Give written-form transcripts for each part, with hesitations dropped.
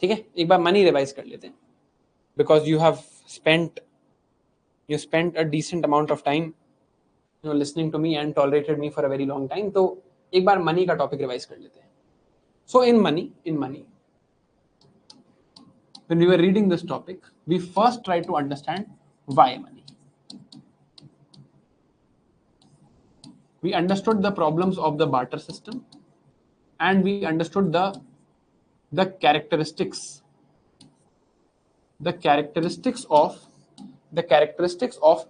ठीक है, एक बार मनी रिवाइज कर लेते हैं, because you have spent a decent amount of time listening to me and tolerated me for a very long time. तो एक बार मनी का टॉपिक रिवाइज कर लेते हैं. So in money, when we were reading this topic, we first tried to understand why money. We understood the problems of the barter system, and we understood the characteristics of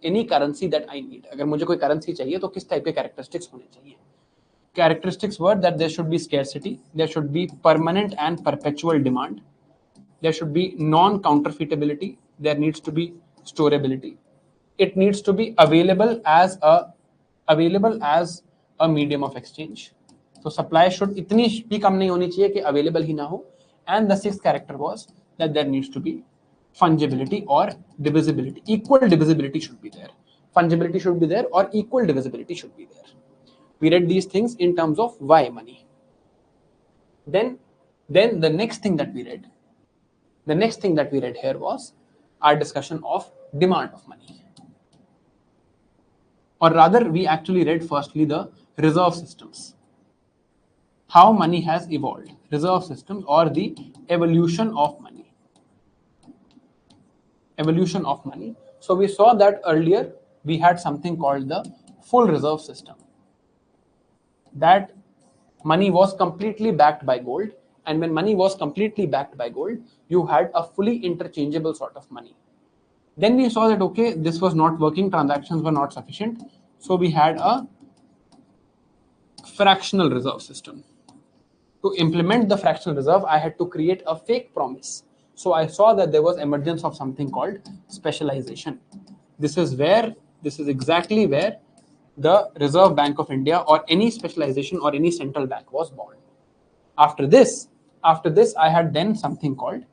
any currency that I need. अगर मुझे कोई currency चाहिए तो किस type के characteristics होने चाहिए. Characteristics were that there should be scarcity, there should be permanent and perpetual demand, there should be non-counterfeitability, there needs to be storability, it needs to be available as a medium of exchange. So supply should इतनी भी कम नहीं होनी चाहिए कि available ही ना हो. And the sixth character was that there needs to be fungibility or divisibility. Equal divisibility should be there. Fungibility should be there, or equal divisibility should be there. We read these things in terms of why money. Then the next thing that we read here was our discussion of demand of money. Or rather, we actually read firstly the reserve systems. How money has evolved. Reserve systems, or the evolution of money. So we saw that earlier we had something called the full reserve system. That money was completely backed by gold, and when money was completely backed by gold, you had a fully interchangeable sort of money. Then we saw that okay, this was not working, transactions were not sufficient, so we had a fractional reserve system. To implement the fractional reserve, I had to create a fake promise. So I saw that there was emergence of something called specialization. This is exactly where the Reserve Bank of India, or any specialization or any central bank, was born. After this, I had then something called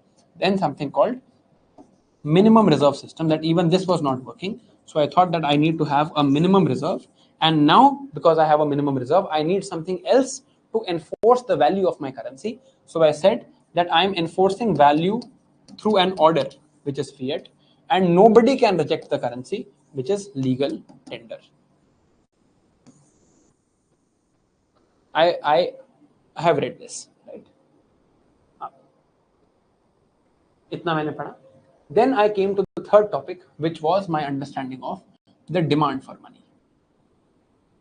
minimum reserve system. That even this was not working. So I thought that I need to have a minimum reserve. And now, because I have a minimum reserve, I need something else to enforce the value of my currency. So I said that I am enforcing value through an order, which is fiat, and nobody can reject the currency, which is legal tender. I have read this, right? Itna maine padha. Then I came to the third topic, which was my understanding of the demand for money.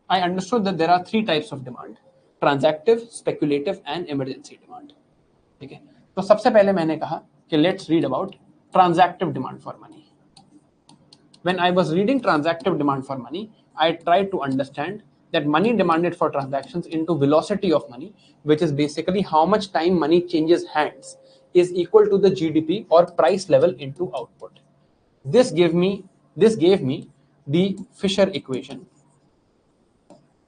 I understood that there are three types of demand: transactive, speculative, and emergency demand. Okay. तो सबसे पहले मैंने कहा कि let's read about transactive demand for money. When I was reading transactive demand for money, I tried to understand that money demanded for transactions into velocity of money, which is basically how much time money changes hands, is equal to the GDP, or price level into output. This gave me the Fisher equation,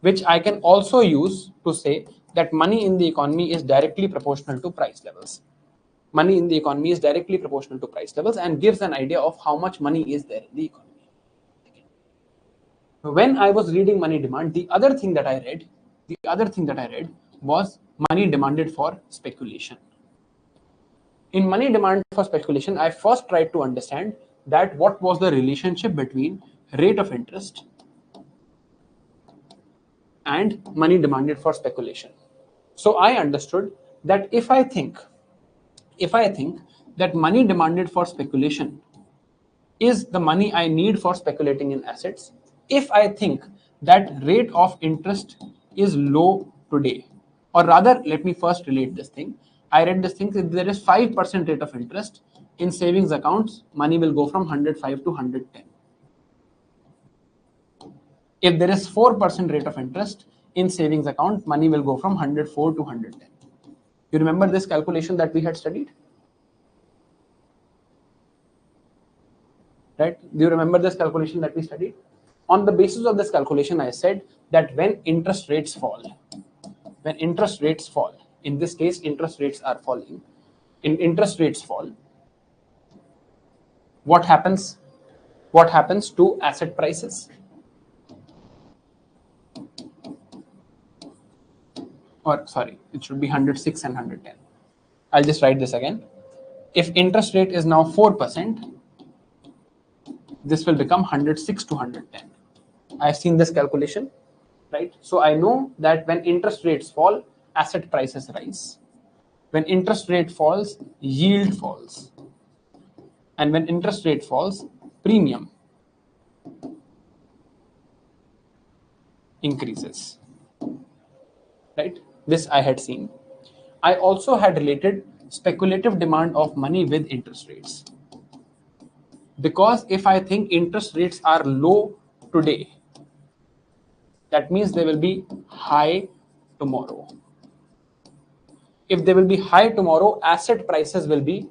which I can also use to say that money in the economy is directly proportional to price levels. Money in the economy is directly proportional to price levels, and gives an idea of how much money is there in the economy. When I was reading money demand, the other thing that I read was money demanded for speculation. In money demand for speculation, I first tried to understand that what was the relationship between rate of interest and money demanded for speculation. So I understood that if I think that money demanded for speculation is the money I need for speculating in assets, if I think that rate of interest is low today, or rather, let me first relate this thing. I read this thing that there is 5% rate of interest in savings accounts, money will go from 105 to 110. If there is 4% rate of interest in savings account, money will go from 104 to 110. You remember this calculation that we had studied? Right? Do you remember this calculation that we studied? On the basis of this calculation, I said that when interest rates fall, in this case, interest rates are falling. In interest rates fall, what happens? What happens to asset prices? Or sorry, it should be 106 and 110. I'll just write this again. If interest rate is now 4%, this will become 106 to 110. I've seen this calculation, right? So I know that when interest rates fall, asset prices rise. When interest rate falls, yield falls. And when interest rate falls, premium increases, right? This I had seen. I also had related speculative demand of money with interest rates. Because if I think interest rates are low today, that means they will be high tomorrow. If they will be high tomorrow, asset prices will be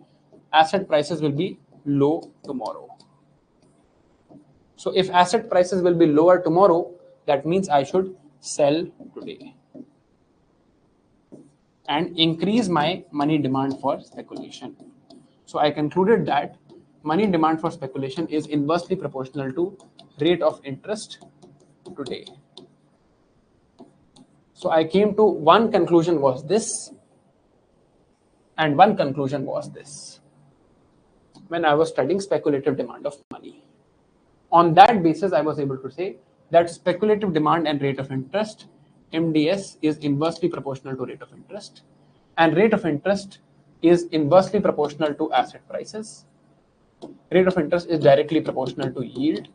low tomorrow. So if asset prices will be lower tomorrow, that means I should sell today and increase my money demand for speculation. So I concluded that money demand for speculation is inversely proportional to rate of interest today. So I came to one conclusion was this, and one conclusion was this when I was studying speculative demand of money. On that basis, I was able to say that speculative demand and rate of interest, MDS, is inversely proportional to rate of interest, and rate of interest is inversely proportional to asset prices. Rate of interest is directly proportional to yield,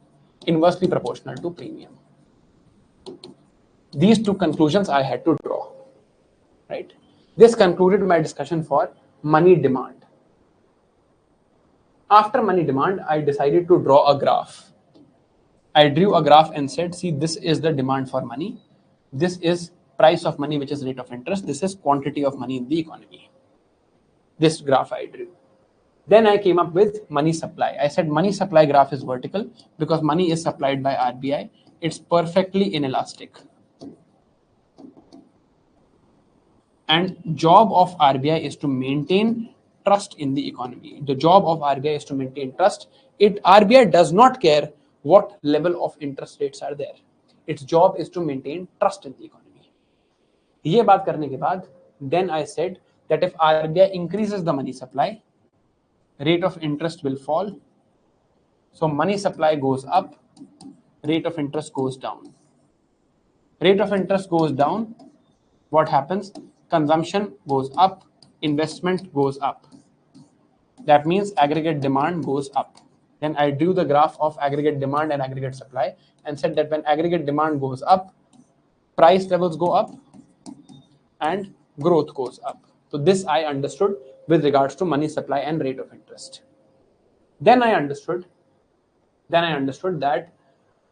inversely proportional to premium. These two conclusions I had to draw, right? This concluded my discussion for money demand. After money demand, I decided to draw a graph. I drew a graph and said, see, this is the demand for money. This is price of money, which is rate of interest. This is quantity of money in the economy. This graph I drew. Then I came up with money supply. I said money supply graph is vertical because money is supplied by RBI. It's perfectly inelastic. And job of RBI is to maintain trust in the economy. The job of RBI is to maintain trust. RBI does not care what level of interest rates are there. Its job is to maintain trust in the economy. ये बात करने के बाद, then I said that if RBI increases the money supply, rate of interest will fall. So money supply goes up, rate of interest goes down. Rate of interest goes down, what happens? Consumption goes up, investment goes up. That means aggregate demand goes up. Then I drew the graph of aggregate demand and aggregate supply and said that when aggregate demand goes up, price levels go up and growth goes up. So this I understood with regards to money supply and rate of interest. Then I understood that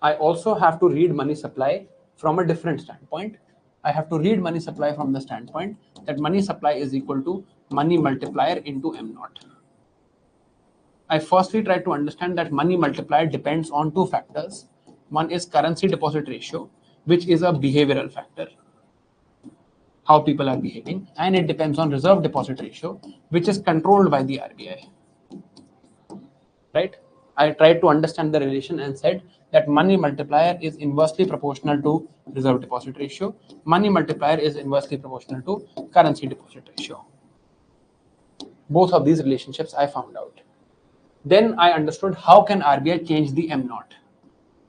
I also have to read money supply from a different standpoint. I have to read money supply from the standpoint that money supply is equal to money multiplier into M naught. I firstly tried to understand that money multiplier depends on two factors. One is currency deposit ratio, which is a behavioral factor, how people are behaving, and it depends on reserve deposit ratio, which is controlled by the RBI. Right? I tried to understand the relation and said that money multiplier is inversely proportional to reserve deposit ratio. Money multiplier is inversely proportional to currency deposit ratio. Both of these relationships I found out. Then I understood how can RBI change the M naught.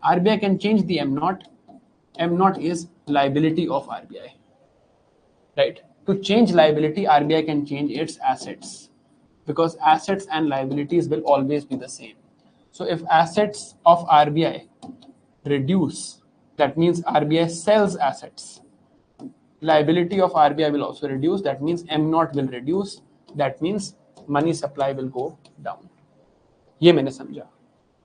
RBI can change the M naught. M naught is liability of RBI. Right? To change liability, RBI can change its assets because assets and liabilities will always be the same. So if assets of RBI reduce, that means RBI sells assets. Liability of RBI will also reduce. That means M naught will reduce. That means money supply will go down. ये मैंने समझा.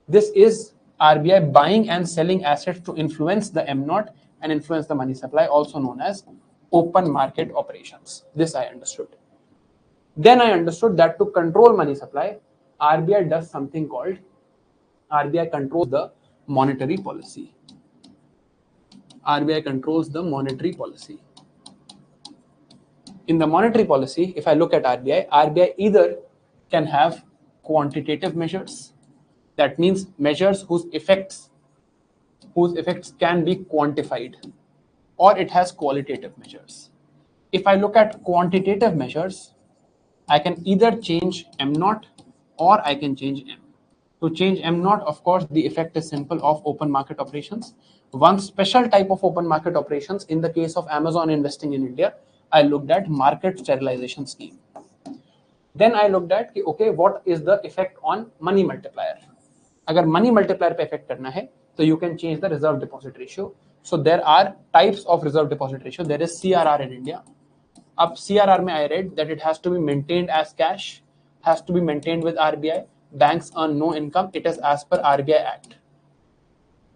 This is RBI buying and selling assets to influence the M naught and influence the money supply, also known as open market operations. This I understood. Then I understood that to control money supply, RBI does something called RBI controls the monetary policy. RBI controls the monetary policy. In the monetary policy, if I look at RBI either can have quantitative measures, that means measures whose effects can be quantified, or it has qualitative measures. If I look at quantitative measures, I can either change M naught or I can change M. To change M naught, of course, the effect is simple of open market operations. One special type of open market operations in the case of Amazon investing in India, I looked at market sterilization scheme. Then I looked at okay, what is the effect on money multiplier? अगर money multiplier पे effect करना है, so you can change the reserve deposit ratio. So there are types of reserve deposit ratio. There is CRR in India. अब CRR में I read that it has to be maintained as cash, has to be maintained with RBI. Banks earn no income. It is as per RBI Act.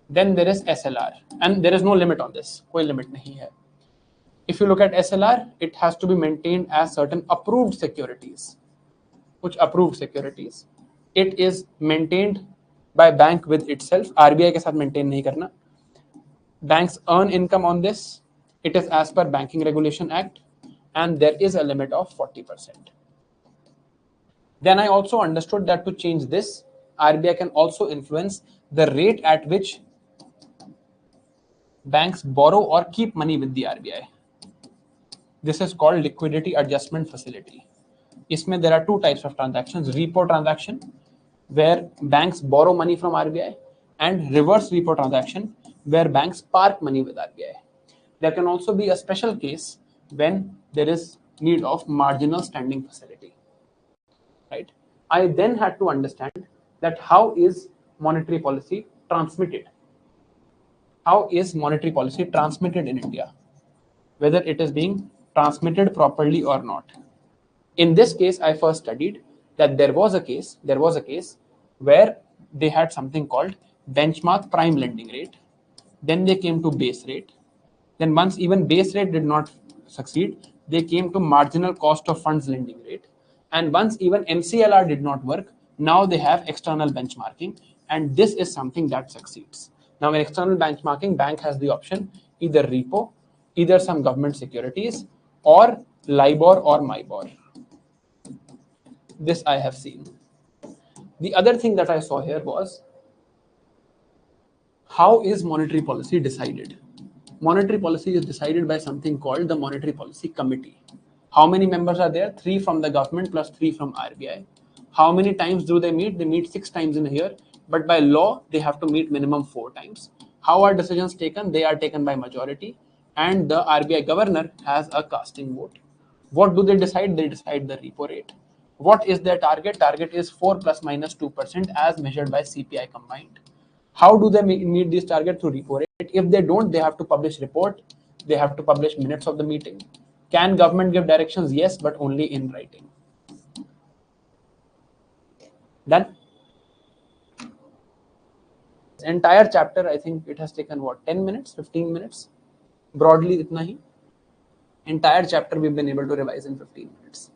Then there is SLR, and there is no limit on this. कोई limit नहीं है. If you look at SLR, it has to be maintained as certain approved securities. Which approved securities? It is maintained by bank with itself. RBI के साथ maintain नहीं करना. Banks earn income on this. It is as per Banking Regulation Act, and there is a limit of 40%. Then I also understood that to change this, RBI can also influence the rate at which banks borrow or keep money with the RBI. This is called liquidity adjustment facility. Isme there are two types of transactions: repo transaction, where banks borrow money from RBI, and reverse repo transaction, where banks park money with RBI. There can also be a special case when there is need of marginal standing facility. Right? I then had to understand that how is monetary policy transmitted? How is monetary policy transmitted in India? Whether it is being transmitted properly or not. In this case, I first studied that there was a case where they had something called benchmark prime lending rate. Then they came to base rate. Then once even base rate did not succeed, they came to marginal cost of funds lending rate. And once even MCLR did not work, now they have external benchmarking, and this is something that succeeds. Now in external benchmarking, bank has the option either repo, either some government securities, or LIBOR or MIBOR. This I have seen. The other thing that I saw here was how is monetary policy decided? Monetary policy is decided by something called the Monetary Policy Committee. How many members are there? 3 from the government plus 3 from RBI. How many times do they meet? They meet 6 times in a year, but by law, they have to meet minimum 4 times. How are decisions taken? They are taken by majority, and the RBI governor has a casting vote. What do they decide? They decide the repo rate. What is their target? Target is 4 plus minus 2% as measured by CPI combined. How do they meet this target? Through repo rate. If they don't, they have to publish report. They have to publish minutes of the meeting. Can government give directions? Yes, but only in writing. Done. This entire chapter, I think it has taken what, 10 minutes, 15 minutes? Broadly, itna hi. Entire chapter we've been able to revise in 15 minutes.